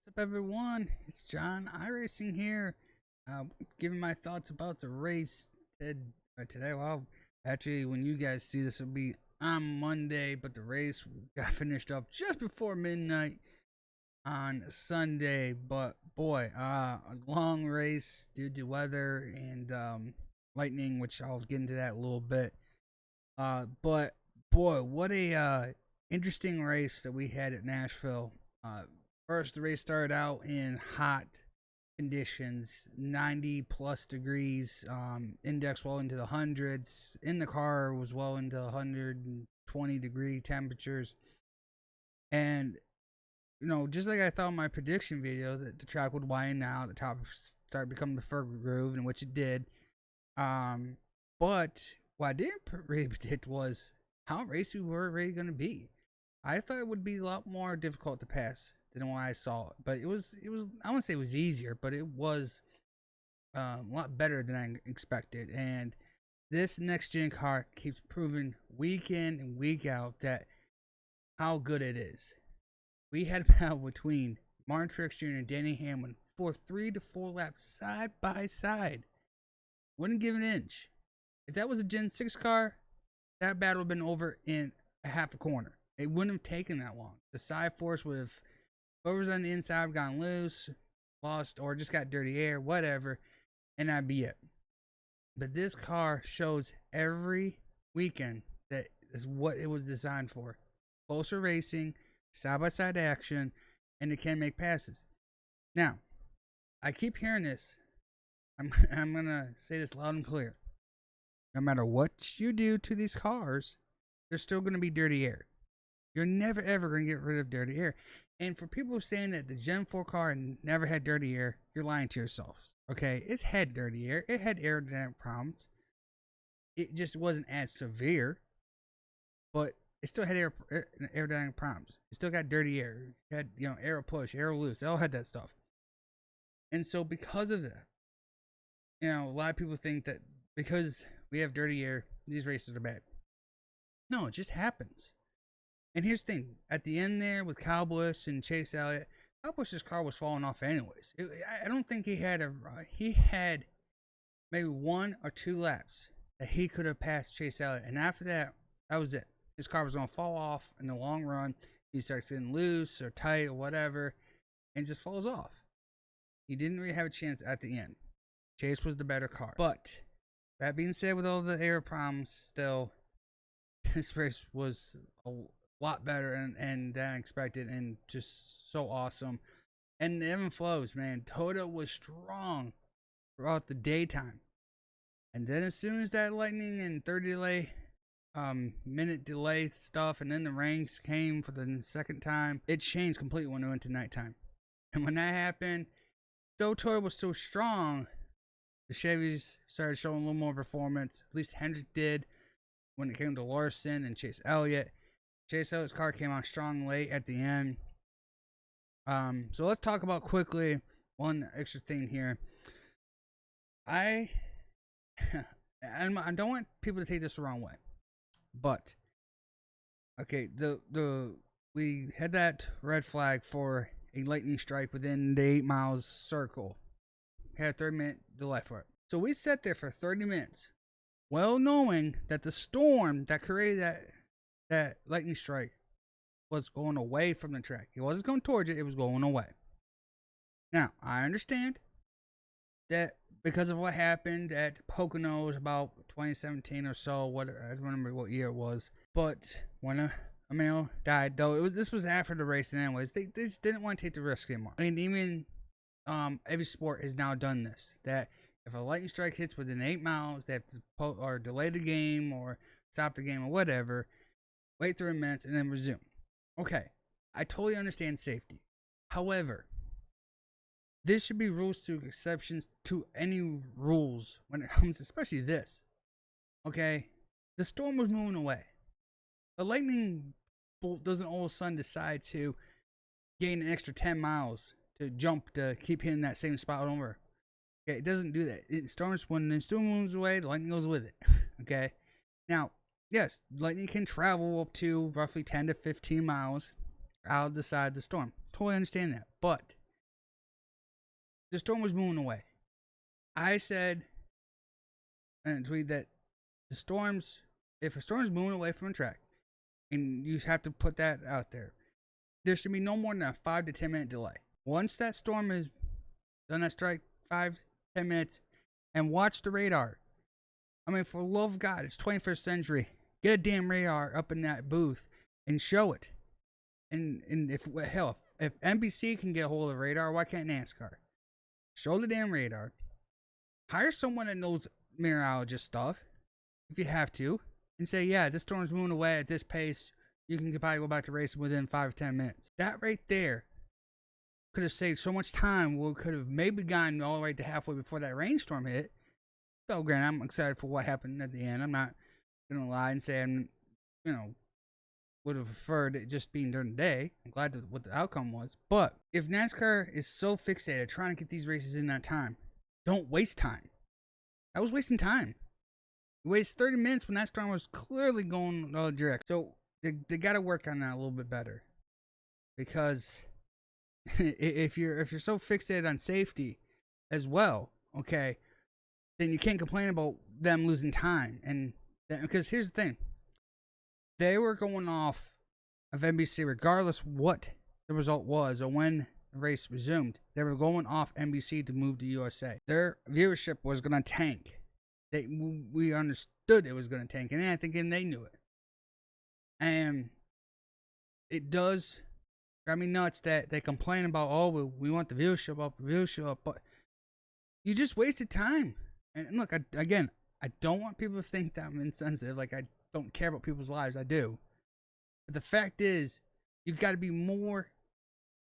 What's up, everyone? It's John iRacing here, giving my thoughts about the race today. Well, actually, when you guys see this, it'll be on Monday, but the race got finished up just before midnight on Sunday. But boy, a long race due to weather and lightning, which I'll get into that a little bit. But boy, what a interesting race that we had at Nashville. First, the race started out in hot conditions, 90 plus degrees, index well into the hundreds. In the car was well into 120-degree temperatures. And, just like I thought in my prediction video, that the track would widen out, the top started becoming the fur groove, in which it did. But what I didn't really predict was how racy we were really going to be. I thought it would be a lot more difficult to pass than what I saw, but it was I wouldn't say it was easier, but it was a lot better than I expected. And this next gen car keeps proving week in and week out that how good it is. We had battle between Martin Truex Jr. and Danny Hamlin for 3 to 4 laps side by side. Wouldn't give an inch. If that was a Gen 6 car, that battle would have been over in a half a corner. It wouldn't have taken that long. The side force would have, whoever's on the inside, gone loose, lost, or just got dirty air, whatever, and that'd be it. But this car shows every weekend that is what it was designed for. Closer racing, side-by-side action, and it can make passes. Now, I keep hearing this. I'm going to say this loud and clear. No matter what you do to these cars, there's still going to be dirty air. You're never ever going to get rid of dirty air. And for people saying that the Gen 4 car never had dirty air, you're lying to yourselves. Okay, it had dirty air. It had aerodynamic problems. It just wasn't as severe, but it still had aerodynamic problems. It still got dirty air. It had, air push, air loose. It all had that stuff. And so because of that, a lot of people think that because we have dirty air, these races are bad. No, it just happens. And here's the thing. At the end there with Kyle Busch and Chase Elliott, Kyle Busch's car was falling off anyways. I don't think he had maybe 1 or 2 laps that he could have passed Chase Elliott. And after that, that was it. His car was going to fall off in the long run. He starts getting loose or tight or whatever and just falls off. He didn't really have a chance at the end. Chase was the better car. But that being said, with all the air problems, still, this race was a lot better and than I expected, and just so awesome. And the ebb and flows, man. Toto was strong throughout the daytime. And then as soon as that lightning and 30 minute delay stuff, and then the ranks came for the second time, it changed completely when it went to nighttime. And when that happened, though Toto was so strong, the Chevys started showing a little more performance. At least Hendrick did when it came to Larson and Chase Elliott. Chase Elliott's car came on strong late at the end. So let's talk about quickly one extra thing here. I don't want people to take this the wrong way, but okay, we had that red flag for a lightning strike within the 8 miles circle. Had a 30-minute delay for it. So we sat there for 30 minutes, well knowing that the storm that created that lightning strike was going away from the track. It wasn't going towards it, it was going away. Now, I understand that because of what happened at Poconos about 2017 or so, I don't remember what year it was, but when a male died, though this was after the race anyways, they just didn't want to take the risk anymore. I mean, even every sport has now done this, that if a lightning strike hits within 8 miles, they have to or delay the game or stop the game or whatever, wait 3 minutes, and then resume. Okay, I totally understand safety. However, there should be rules to exceptions to any rules when it comes, especially this. Okay, the storm was moving away. The lightning bolt doesn't all of a sudden decide to gain an extra 10 miles to jump to keep hitting that same spot over. Okay, it doesn't do that. When the storm moves away, the lightning goes with it. Okay, now, yes, lightning can travel up to roughly 10 to 15 miles out of the side of the storm. Totally understand that. But the storm was moving away. I said in a tweet that if a storm's moving away from a track, and you have to put that out there should be no more than a 5 to 10 minute delay. Once that storm is done that strike, 5-10 minutes, and watch the radar. I mean, for the love of God, it's 21st century. Get a damn radar up in that booth and show it. And if NBC can get a hold of the radar, why can't NASCAR? Show the damn radar. Hire someone that knows meteorologist stuff, if you have to, and say, yeah, this storm's moving away at this pace. You can probably go back to racing within 5 to 10 minutes. That right there could have saved so much time. We could have maybe gotten all the way to halfway before that rainstorm hit. So, granted, I'm excited for what happened at the end. I'm not going to lie and say would have preferred it just being during the day. I'm glad that what the outcome was. But if NASCAR is so fixated trying to get these races in that time, don't waste time. I was wasting time. You waste 30 minutes when that storm was clearly going the other direction. So they got to work on that a little bit better, because if you're so fixated on safety as well, okay, then you can't complain about them losing time. And because here's the thing, they were going off of NBC regardless what the result was or when the race resumed. They were going off NBC to move to USA. Their viewership was going to tank. We understood it was going to tank, and I think they knew it. And it does drive me nuts that they complain about, oh, we want the viewership up, but you just wasted time. And look, I don't want people to think that I'm insensitive, like I don't care about people's lives. I do. But the fact is, you got to be more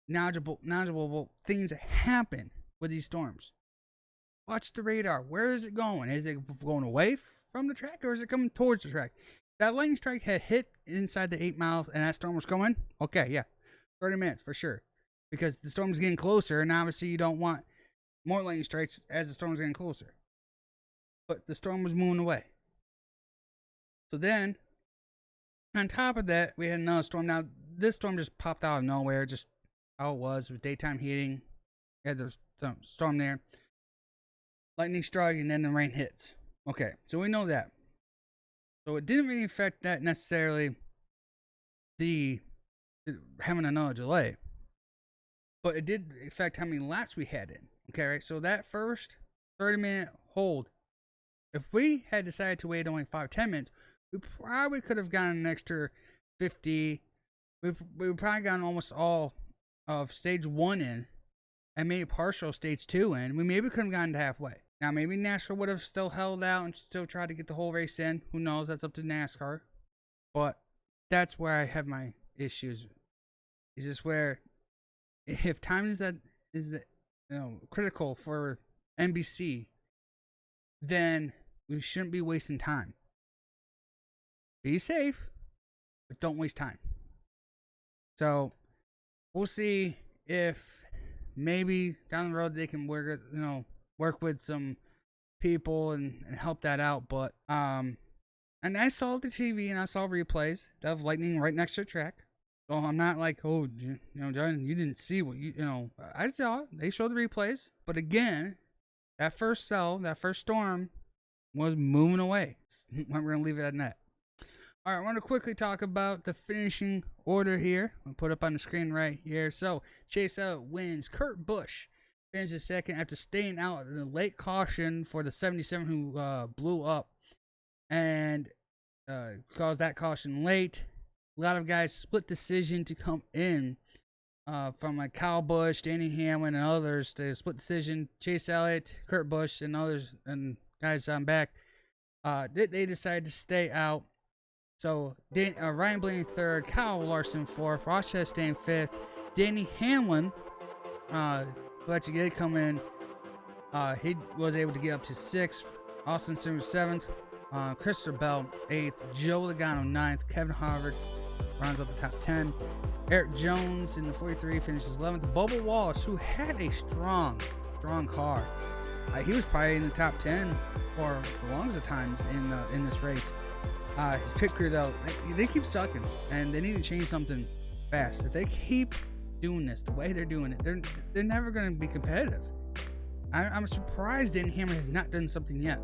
knowledgeable about things that happen with these storms. Watch the radar. Where is it going? Is it going away from the track, or is it coming towards the track? That lightning strike had hit inside the 8 miles and that storm was coming. Okay, yeah. 30 minutes for sure. Because the storm's getting closer, and obviously you don't want more lightning strikes as the storm's getting closer. But the storm was moving away. So then, on top of that, we had another storm. Now, this storm just popped out of nowhere, just how it was with daytime heating. You had the storm there. Lightning strike, and then the rain hits. Okay, so we know that. So it didn't really affect that necessarily, having another delay. But it did affect how many laps we had in. Okay, right? So that first 30-minute hold, if we had decided to wait only 5-10 minutes, we probably could have gotten an extra 50. We probably gotten almost all of stage 1 in, and maybe partial stage 2 in. We maybe couldn't have gotten to halfway. Now, maybe NASCAR would have still held out and still tried to get the whole race in. Who knows? That's up to NASCAR. But that's where I have my issues. Is this where, if time is critical for NBC, then we shouldn't be wasting time. Be safe, but don't waste time. So we'll see if maybe down the road they can work with some people and help that out. But and I saw the TV and I saw replays of lightning right next to the track. So I'm not like, oh, John, you didn't see what I saw. They showed the replays, but again, that first storm was moving away. We're gonna leave it at that. All right, I want to quickly talk about the finishing order here. I'll put up on the screen right here. So Chase Elliott wins. Kurt Busch finishes second after staying out in the late caution for the 77 who blew up and caused that caution late. A lot of guys split decision to come in from like Kyle Busch, Danny Hamlin, and others. To split decision. Chase Elliott, Kurt Busch, and others and guys on back. They decided to stay out. So Ryan Blaney third, Kyle Larson fourth, Ross Chastain fifth, Danny Hamlin let you get it come in. He was able to get up to sixth. Austin Cindric seventh. Christopher Bell eighth. Joe Logano ninth. Kevin Harvick rounds up the top 10. Eric Jones in the 43 finishes 11th. Bubba Wallace, who had a strong car, he was probably in the top 10 for the longest of times in this race. His pit crew, though, they keep sucking, and they need to change something fast. If they keep doing this the way they're doing it, they're never going to be competitive. I'm surprised Dan Hammer has not done something yet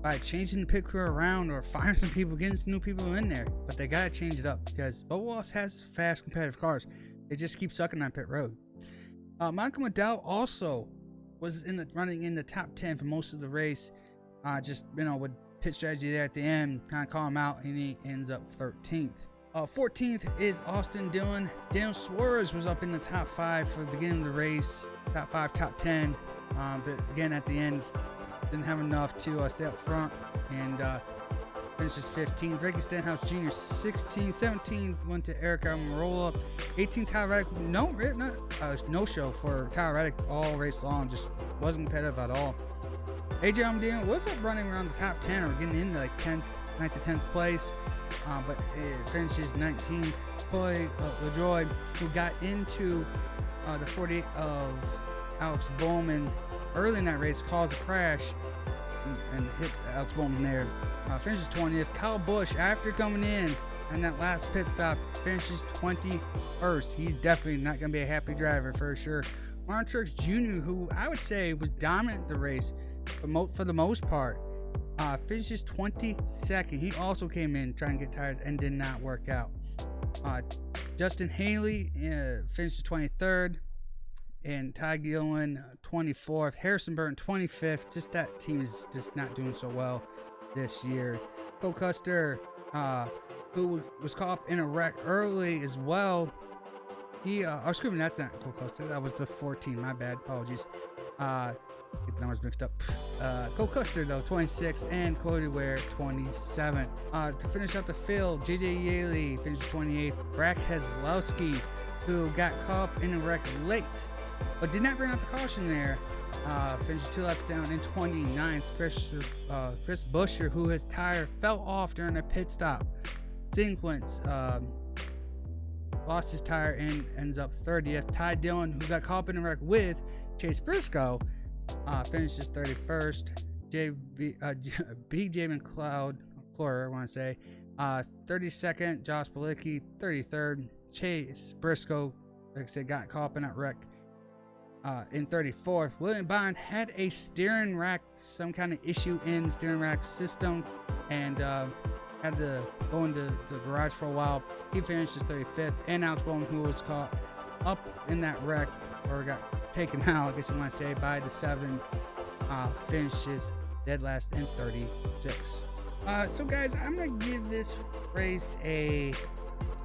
by changing the pit crew around or firing some people, getting some new people in there. But they gotta change it up because Bubba Wallace has fast, competitive cars. They just keep sucking on pit road. Michael McDowell also was running in the top 10 for most of the race. Just with pit strategy there at the end, kind of call him out, and he ends up 13th. 14th is Austin Dillon. Daniel Suarez was up in the top 5 for the beginning of the race, top 5, top 10. But again, at the end, didn't have enough to stay up front and finishes 15th. Ricky Stenhouse Jr. 16th. 17th went to Eric Almirola. 18th, Tyler Reddick. No show for Tyler Reddick all race long. Just wasn't competitive at all. AJ Allmendinger was up running around the top 10 or getting into like 10th, 9th to 10th place. But it finishes 19th. Chloe LaJoy, who got into the 48 of Alex Bowman early in that race, caused a crash and hit Alex Bowman there. Finishes 20th. Kyle Busch, after coming in on that last pit stop, finishes 21st. He's definitely not going to be a happy driver for sure. Martin Truex Jr., who I would say was dominant in the race for the most part, finishes 22nd. He also came in trying to get tires and did not work out. Justin Haley finishes 23rd. And Ty Gillen 24th. Harrison Burton 25th. Just that team is just not doing so well this year. Cole Custer, who was caught up in a wreck early as well. That's not Cole Custer. That was the 14. My bad. Apologies. Get the numbers mixed up. Cole Custer, though, 26th, and Cody Ware, 27th. To finish out the field, JJ Yaley finished 28th. Brad Keselowski, who got caught up in a wreck late, but did not bring out the caution there. Finished 2 laps down in 29th. Chris Buescher, who his tire fell off during a pit stop sequence, lost his tire and ends up 30th. Ty Dillon, who got caught up in a wreck with Chase Briscoe, finishes 31st. BJ McLeod, I want to say, 32nd. Josh Bilicki, 33rd. Chase Briscoe, like I said, got caught up in that wreck in 34th. William Byron had a steering rack, some kind of issue in the steering rack system, and had to go into the garage for a while. He finishes 35th. And Alex Bowman, who was caught up in that wreck, or got taken out, I guess you want to say, by the 7, finishes dead last in 36. So guys, I'm going to give this race a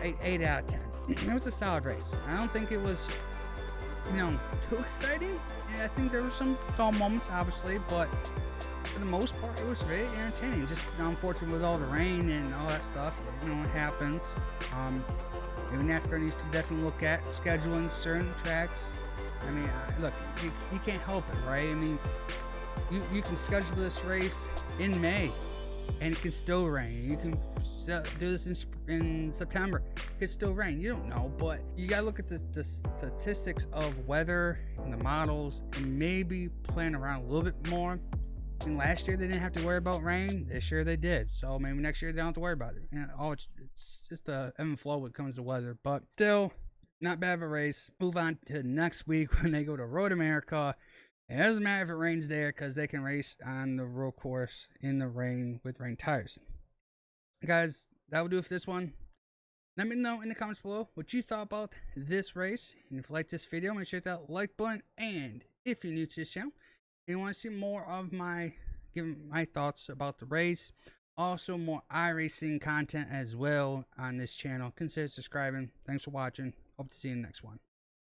8 out of 10. It was a solid race. I don't think it was, too exciting. I think there were some dull moments, obviously, but for the most part, it was very entertaining. Just unfortunate with all the rain and all that stuff. It happens. Maybe NASCAR needs to definitely look at scheduling certain tracks. I mean, look, you can't help it, right? I mean, you can schedule this race in May, and it can still rain. You can do this in September. It can still rain. You don't know, but you gotta look at the statistics of weather and the models, and maybe plan around a little bit more. And last year they didn't have to worry about rain. This year they did. So maybe next year they don't have to worry about it. It's just a ebb and flow when it comes to weather. But still, not bad of a race. Move on to next week when they go to Road America. It doesn't matter if it rains there because they can race on the road course in the rain with rain tires. Guys, that will do it for this one. Let me know in the comments below what you thought about this race. And if you like this video, make sure to hit that like button. And if you're new to this channel, and you want to see more of giving my thoughts about the race, also more iRacing content as well on this channel, consider subscribing. Thanks for watching. Hope to see you in the next one.